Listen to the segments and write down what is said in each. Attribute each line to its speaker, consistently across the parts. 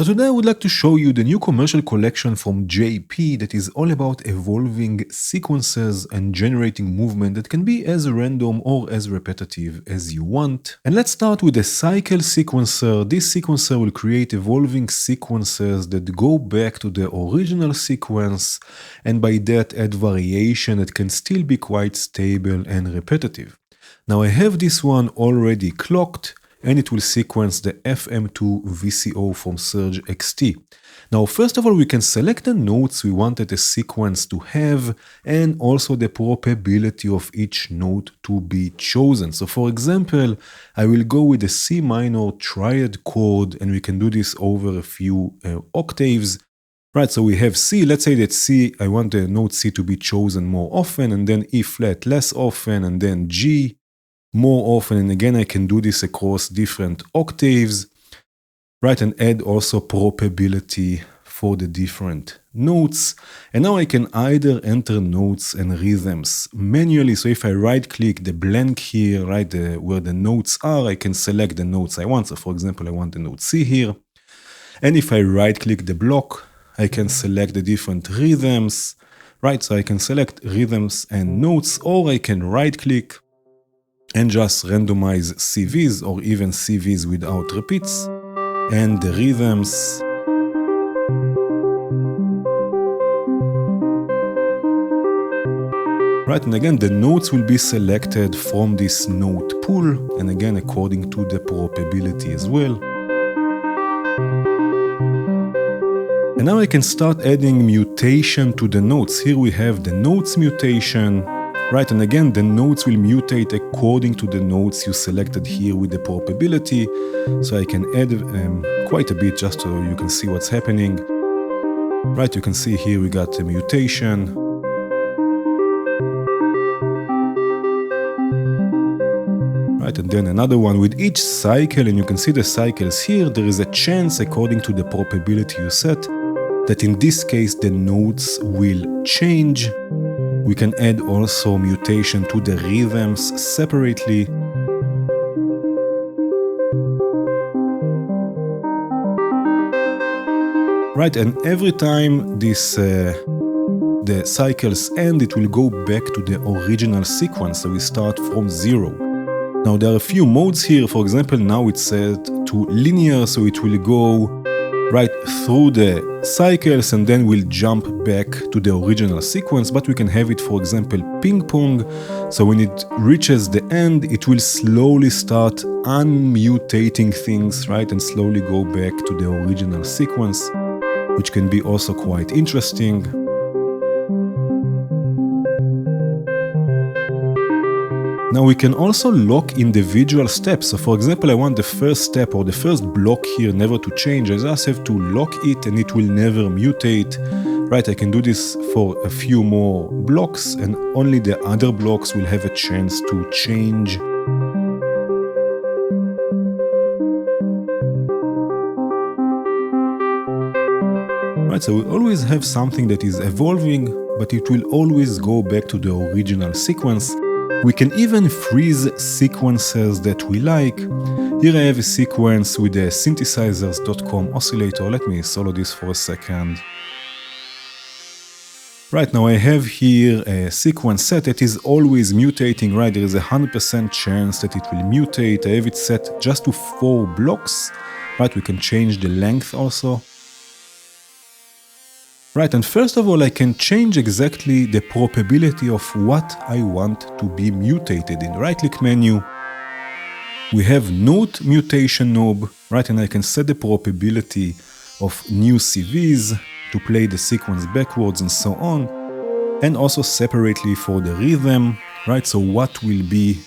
Speaker 1: So today I would like to show you the new commercial collection from JP that is all about evolving sequences and generating movement that can be as random or as repetitive as you want. And let's start with the cycle sequencer. This sequencer will create evolving sequences that go back to the original sequence, and by that add variation that can still be quite stable and repetitive. Now I have this one already clocked, and it will sequence the FM2 VCO from Surge XT. Now, first of all, we can select the notes we wanted the sequence to have, and also the probability of each note to be chosen. So for example, I will go with the C minor triad chord, and we can do this over a few octaves. Right, so we have C, let's say that C, I want the note C to be chosen more often, and then E flat less often, and then G more often, and again I can do this across different octaves, right, and add also probability for the different notes. And now I can either enter notes and rhythms manually. So if I right click the blank here, right, where the notes are, I can select the notes I want. So for example, I want the note C here. And if I right click the block, I can select the different rhythms, right? So I can select rhythms and notes, or I can right click and just randomize CVs or even CVs without repeats, and the rhythms. Right, and again, the notes will be selected from this note pool, and again, according to the probability as well. And now I can start adding mutation to the notes. Here we have the notes mutation. Right, and again, the notes will mutate according to the notes you selected here with the probability. So I can add quite a bit just so you can see what's happening. Right, you can see here we got a mutation. Right, and then another one with each cycle, and you can see the cycles here. There is a chance, according to the probability you set, that in this case the notes will change. We can add also mutation to the rhythms separately. Right, and every time this the cycles end, it will go back to the original sequence, so we start from 0. Now there are a few modes here. For example, now it's set to linear, so it will go right through the cycles and then we'll jump back to the original sequence, but we can have it, for example, ping pong. So when it reaches the end, it will slowly start unmutating things, right, and slowly go back to the original sequence, which can be also quite interesting. Now we can also lock individual steps. So for example, I want the first step or the first block here never to change. I just have to lock it and it will never mutate. Right, I can do this for a few more blocks, and only the other blocks will have a chance to change. Right, so we always have something that is evolving, but it will always go back to the original sequence. We can even freeze sequences that we like. Here I have a sequence with the synthesizers.com oscillator. Let me solo this for a second. Right, now I have here a sequence set that is always mutating, right? There is a 100% chance that it will mutate. I have it set just to 4 blocks. Right, we can change the length also. Right, and first of all, I can change exactly the probability of what I want to be mutated. In the right-click menu, we have Note Mutation knob, right, and I can set the probability of new CVs to play the sequence backwards and so on, and also separately for the rhythm, right, so what will be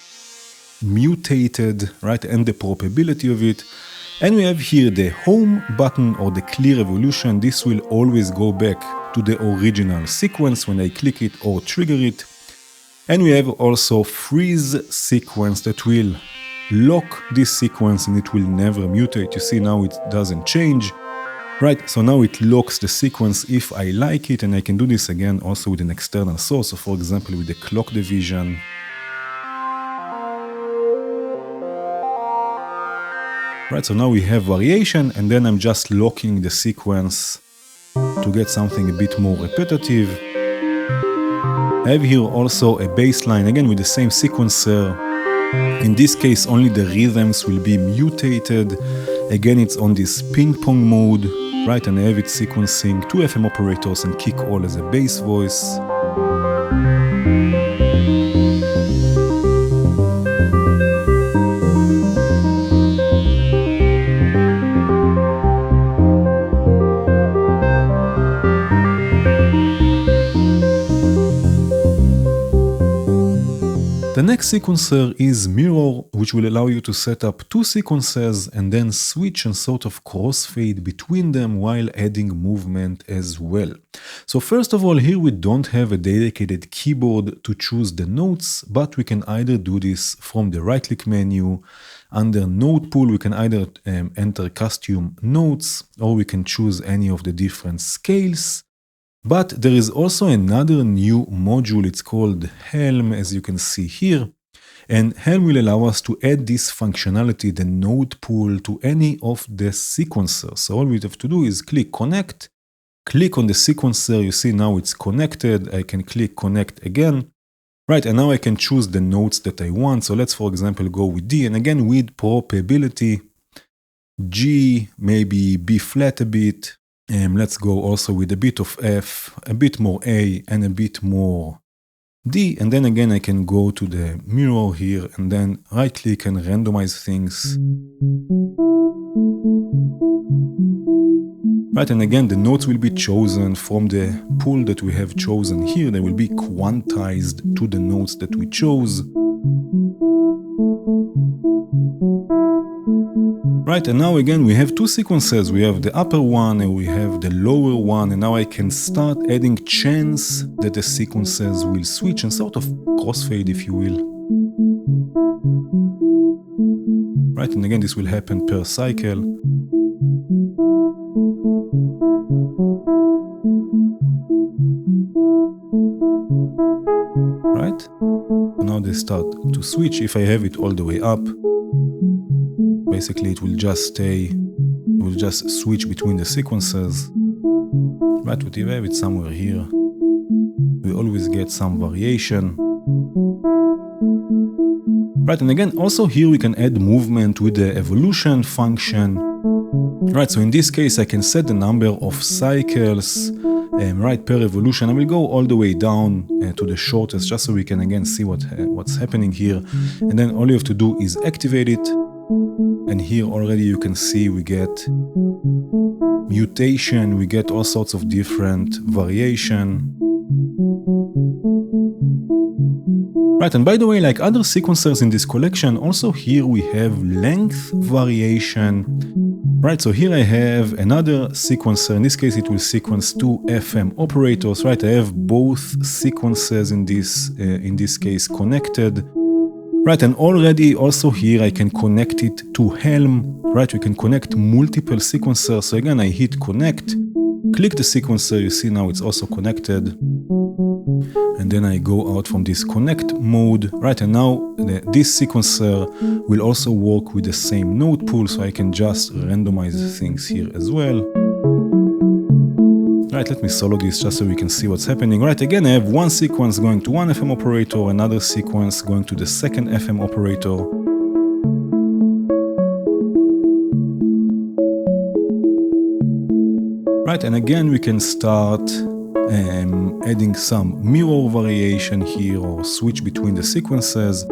Speaker 1: mutated, right, and the probability of it. And we have here the home button or the clear evolution. This will always go back to the original sequence when I click it or trigger it. And we have also freeze sequence that will lock this sequence and it will never mutate. You see now it doesn't change. Right, so now it locks the sequence if I like it, and I can do this again also with an external source. So for example with the clock division. Right, so now we have variation, and then I'm just locking the sequence to get something a bit more repetitive. I have here also a baseline, again with the same sequencer. In this case, only the rhythms will be mutated. Again, it's on this ping pong mode, right? And I have it sequencing 2 FM operators and kick all as a bass voice. The next sequencer is mirror, which will allow you to set up 2 sequences and then switch and sort of crossfade between them while adding movement as well. So first of all, here we don't have a dedicated keyboard to choose the notes, but we can either do this from the right-click menu. Under Note Pool, we can either enter custom notes, or we can choose any of the different scales. But there is also another new module, it's called Helm, as you can see here. And Helm will allow us to add this functionality, the Note Pool, to any of the sequencers. So all we have to do is click Connect, click on the sequencer, you see now it's connected, I can click Connect again. Right, and now I can choose the notes that I want. So let's, for example, go with D, and again with probability, G, maybe B flat a bit. Let's go also with a bit of F, a bit more A, and a bit more D. And then again, I can go to the mirror here and then right click and randomize things. Right, and again, the notes will be chosen from the pool that we have chosen here. They will be quantized to the notes that we chose. Right, and now again we have 2 sequences. We have the upper one and we have the lower one, and now I can start adding chance that the sequences will switch and sort of crossfade, if you will. Right, and again this will happen per cycle. Right, and now they start to switch. If I have it all the way up, basically it will just stay, it will just switch between the sequences. Right, but if I have it somewhere here, we always get some variation. Right, and again, also here we can add movement with the evolution function. Right, so in this case I can set the number of cycles, right, per evolution. I will go all the way down to the shortest, just so we can again see what's happening here. And then all you have to do is activate it. And here already you can see we get mutation, we get all sorts of different variation. Right, and by the way, like other sequencers in this collection, also here we have length variation. Right, so here I have another sequencer. In this case it will sequence 2 FM operators. Right, I have both sequences in this case connected. Right, and already also here I can connect it to Helm. Right, we can connect multiple sequencers. So again, I hit connect, click the sequencer, you see now it's also connected. And then I go out from this connect mode. Right, and now this sequencer will also work with the same node pool, so I can just randomize things here as well. Right, let me solo this just so we can see what's happening. Right, again, I have one sequence going to one FM operator, another sequence going to the second FM operator. Right, and again, we can start adding some mirror variation here or switch between the sequences.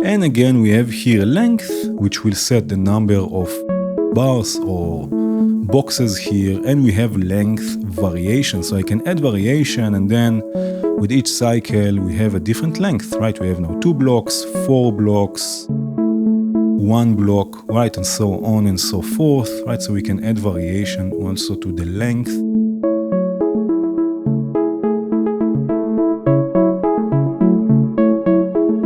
Speaker 1: And again, we have here length, which will set the number of bars or boxes here, and we have length variation, so I can add variation, and then with each cycle we have a different length. Right, we have now 2 blocks, 4 blocks, 1 block, right, and so on and so forth. Right, so we can add variation also to the length.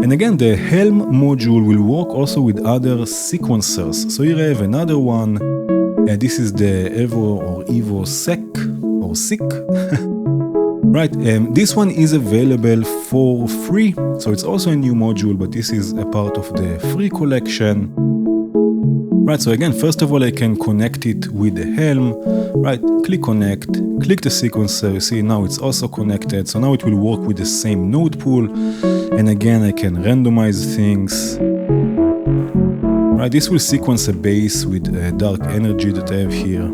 Speaker 1: And again, the Helm module will work also with other sequencers. So here I have another one. This is the Evo Sec or Sick. Right, this one is available for free, so it's also a new module, but this is a part of the free collection. Right, so again, first of all, I can connect it with the Helm, right, click connect, click the sequencer, you see now it's also connected, so now it will work with the same node pool, and again, I can randomize things. Right, this will sequence a base with dark energy that I have here.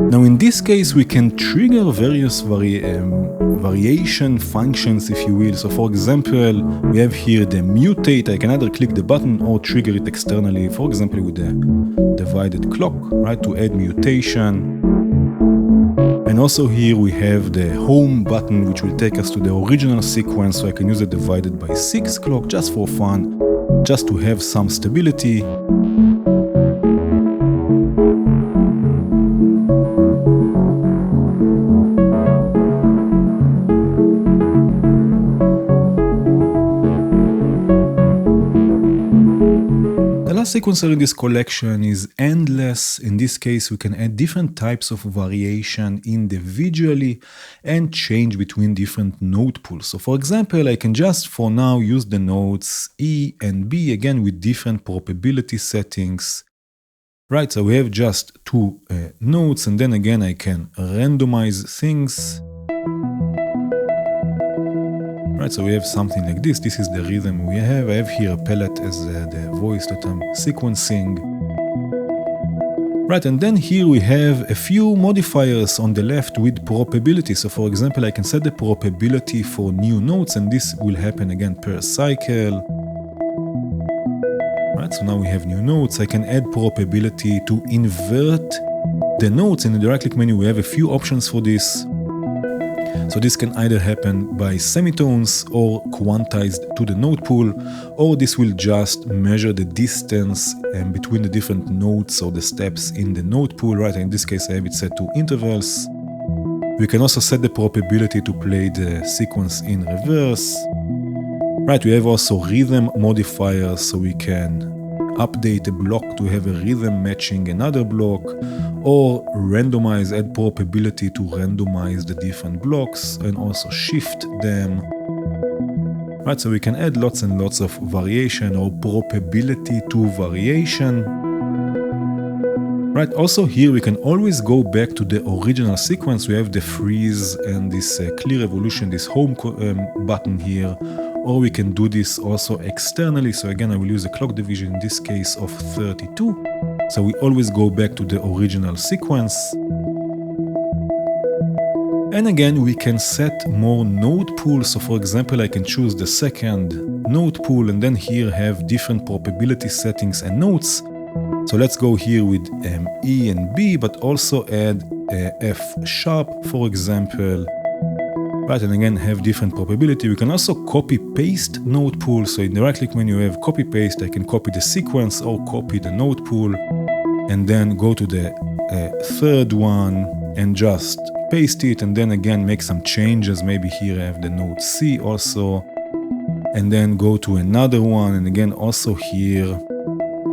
Speaker 1: Now in this case, we can trigger various variation functions, if you will. So for example, we have here the mutate. I can either click the button or trigger it externally, for example with the divided clock, right, to add mutation. And also here we have the home button, which will take us to the original sequence, so I can use the divided by 6 clock just for fun, just to have some stability. The last sequencer in this collection is endless. In this case, we can add different types of variation individually and change between different node pools. So for example, I can just for now use the nodes E and B again with different probability settings. Right, so we have just two nodes, and then again I can randomize things. Right, so we have something like this. This is the rhythm we have. I have here a palette as the voice that I'm sequencing. Right, and then here we have a few modifiers on the left with probability. So for example, I can set the probability for new notes, and this will happen again per cycle. Right, so now we have new notes. I can add probability to invert the notes. In the right-click menu, we have a few options for this. So this can either happen by semitones or quantized to the node pool, or this will just measure the distance between the different nodes or the steps in the node pool, right? In this case, I have it set to intervals. We can also set the probability to play the sequence in reverse. Right, we have also rhythm modifiers, so we can update a block to have a rhythm matching another block, or randomize, add probability to randomize the different blocks and also shift them. Right, so we can add lots and lots of variation or probability to variation. Right, also here we can always go back to the original sequence. We have the freeze and this clear evolution, this home button here. Or we can do this also externally. So again, I will use a clock division in this case of 32. So we always go back to the original sequence. And again, we can set more node pools. So for example, I can choose the second node pool and then here have different probability settings and notes. So let's go here with E and B, but also add F sharp, for example. Right, and again have different probability. We can also copy paste node pool. So in the right click menu, you have copy paste. I can copy the sequence or copy the node pool and then go to the third one and just paste it, and then again make some changes. Maybe here I have the node C also, and then go to another one, and again also here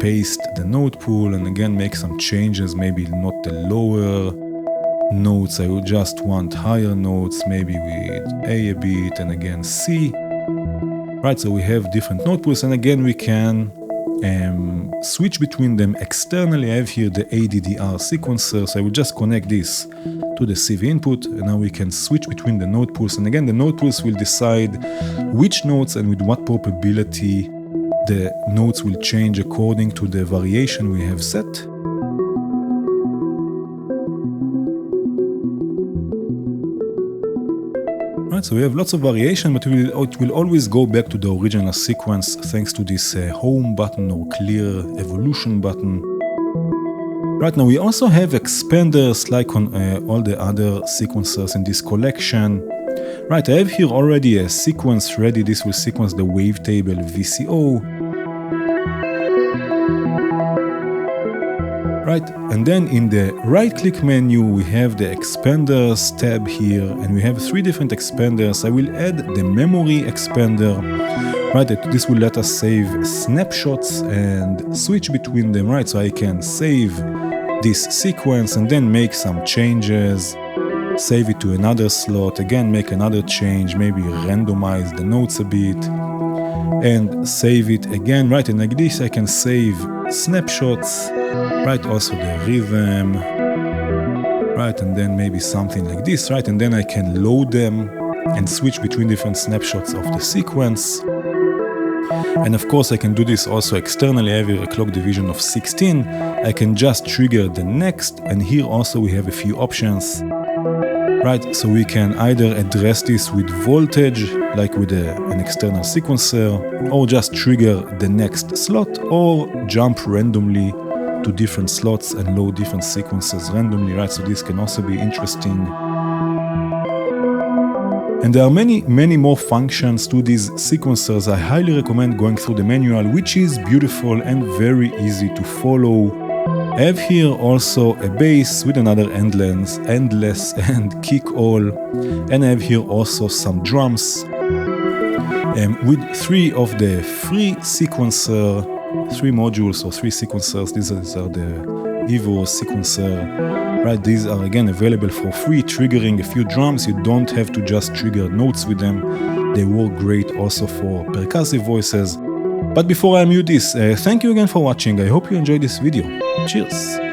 Speaker 1: paste the node pool and again make some changes. Maybe not the lower notes, I would just want higher notes, maybe with A bit and again C. Right, so we have different node pools, and again we can switch between them externally. I have here the ADDR sequencer, so I will just connect this to the CV input, and now we can switch between the node pools. And again, the node pools will decide which nodes and with what probability the nodes will change according to the variation we have set. Right, so we have lots of variation, but it will always go back to the original sequence thanks to this home button or clear evolution button. Right, now we also have expanders like on all the other sequencers in this collection. Right, I have here already a sequence ready. This will sequence the wavetable VCO. Right, and then in the right-click menu, we have the expanders tab here, and we have three different expanders. I will add the memory expander. Right, this will let us save snapshots and switch between them. Right, so I can save this sequence and then make some changes, save it to another slot, again make another change, maybe randomize the notes a bit, and save it again. Right, and like this I can save snapshots, right? Also the rhythm, right? And then maybe something like this, right? And then I can load them and switch between different snapshots of the sequence. And of course I can do this also externally. I have here a clock division of 16. I can just trigger the next, and here also we have a few options, right? So we can either address this with voltage, like with an external sequencer, or just trigger the next slot, or jump randomly to different slots and load different sequences randomly, right? So this can also be interesting. And there are many more functions to these sequencers. I highly recommend going through the manual, which is beautiful and very easy to follow. I have here also a bass with another endless and kick all, and I have here also some drums with three of the three modules or three sequencers. These are the Evo Sequencer, right? These are again available for free, triggering a few drums. You don't have to just trigger notes with them. They work great also for percussive voices. But before I mute this, thank you again for watching. I hope you enjoyed this video. Cheers!